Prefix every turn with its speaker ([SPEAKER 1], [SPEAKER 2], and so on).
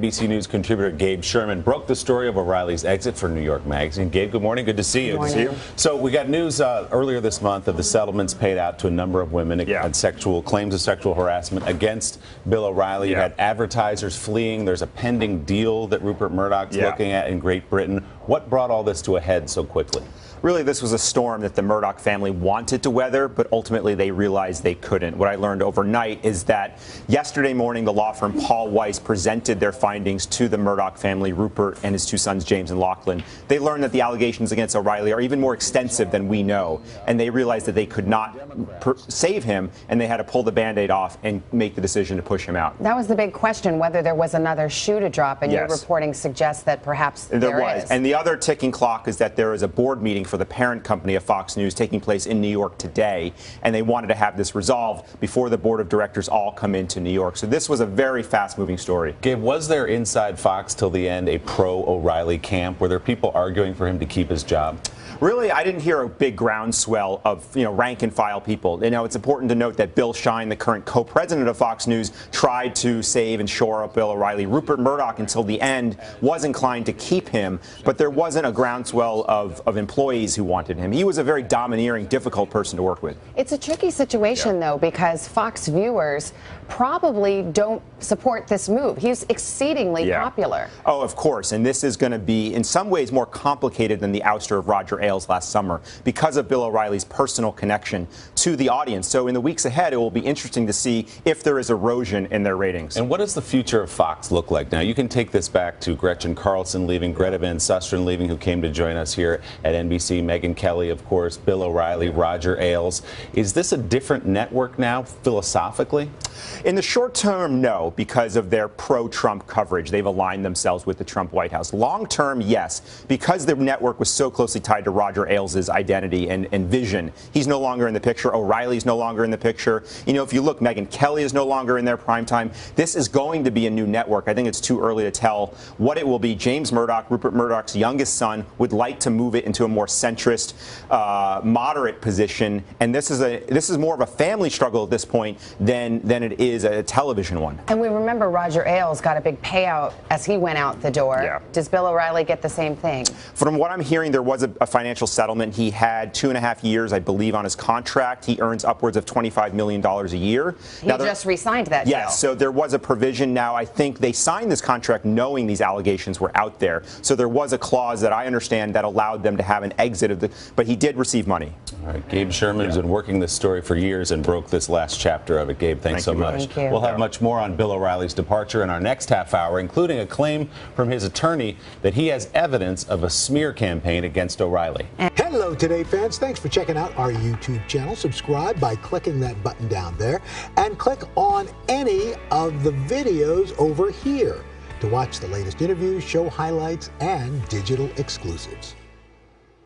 [SPEAKER 1] ABC News contributor Gabe Sherman broke the story of O'Reilly's exit for New York Magazine. Gabe, good morning. Good to see you.
[SPEAKER 2] Good morning.
[SPEAKER 1] So we got news earlier this month of the settlements paid out to a number of women on claims of sexual harassment against Bill O'Reilly. You had advertisers fleeing. There's a pending deal that Rupert Murdoch's looking at in Great Britain. What brought all this to a head so quickly?
[SPEAKER 3] Really, this was a storm that the Murdoch family wanted to weather, but ultimately they realized they couldn't. What I learned overnight is that yesterday morning, the law firm Paul Weiss presented their findings to the Murdoch family, Rupert and his two sons, James and Lachlan. They learned that the allegations against O'Reilly are even more extensive than we know, and they realized that they could not save him, and they had to pull the Band-Aid off and make the decision to push him out.
[SPEAKER 2] That was the big question, whether there was another shoe to drop, and your reporting suggests that perhaps there is.
[SPEAKER 3] And the other ticking clock is that there is a board meeting for the parent company of Fox News taking place in New York today, and they wanted to have this resolved before the board of directors all come into New York. So this was a very fast-moving story.
[SPEAKER 1] Gabe, was there inside Fox till the end a pro-O'Reilly camp? Were there people arguing for him to keep his job?
[SPEAKER 3] Really, I didn't hear a big groundswell of rank and file people. It's important to note that Bill Shine, the current co-president of Fox News, tried to save and shore up Bill O'Reilly. Rupert Murdoch, until the end, was inclined to keep him, but there wasn't a groundswell of employees who wanted him. He was a very domineering, difficult person to work with.
[SPEAKER 2] It's a tricky situation, though, because Fox viewers probably don't support this move. He's exceedingly popular.
[SPEAKER 3] Oh, of course. And this is going to be, in some ways, more complicated than the ouster of Roger Ailes last summer because of Bill O'Reilly's personal connection to the audience. So in the weeks ahead, it will be interesting to see if there is erosion in their ratings.
[SPEAKER 1] And what does the future of Fox look like now? You can take this back to Gretchen Carlson leaving, Greta Van Susteren leaving, who came to join us here at NBC, Megyn Kelly, of course, Bill O'Reilly, Roger Ailes. Is this a different network now, philosophically?
[SPEAKER 3] In the short term, no, because of their pro-Trump coverage. They've aligned themselves with the Trump White House. Long term, yes, because the network was so closely tied to Roger Ailes' identity and vision. He's no longer in the picture. O'Reilly's no longer in the picture. If you look, Megyn Kelly is no longer in their prime time. This is going to be a new network. I think it's too early to tell what it will be. James Murdoch, Rupert Murdoch's youngest son, would like to move it into a more centrist, moderate position. And this is more of a family struggle at this point than it is a television one.
[SPEAKER 2] And we remember Roger Ailes got a big payout as he went out the door.
[SPEAKER 3] Yeah.
[SPEAKER 2] Does Bill O'Reilly get the same thing?
[SPEAKER 3] From what I'm hearing, there was a financial settlement. He had 2.5 years, I believe, on his contract. He earns upwards of $25 million a year.
[SPEAKER 2] He just re-signed that deal.
[SPEAKER 3] Yes, so there was a provision. Now, I think they signed this contract knowing these allegations were out there. So there was a clause that I understand that allowed them to have an exit but he did receive money.
[SPEAKER 1] All right, Gabe Sherman has been working this story for years and broke this last chapter of it. Gabe, thanks so much.
[SPEAKER 2] Thank you.
[SPEAKER 1] We'll have much more on Bill O'Reilly's departure in our next half hour, including a claim from his attorney that he has evidence of a smear campaign against O'Reilly.
[SPEAKER 4] Hello, Today fans. Thanks for checking out our YouTube channel. Subscribe by clicking that button down there and click on any of the videos over here to watch the latest interviews, show highlights, and digital exclusives.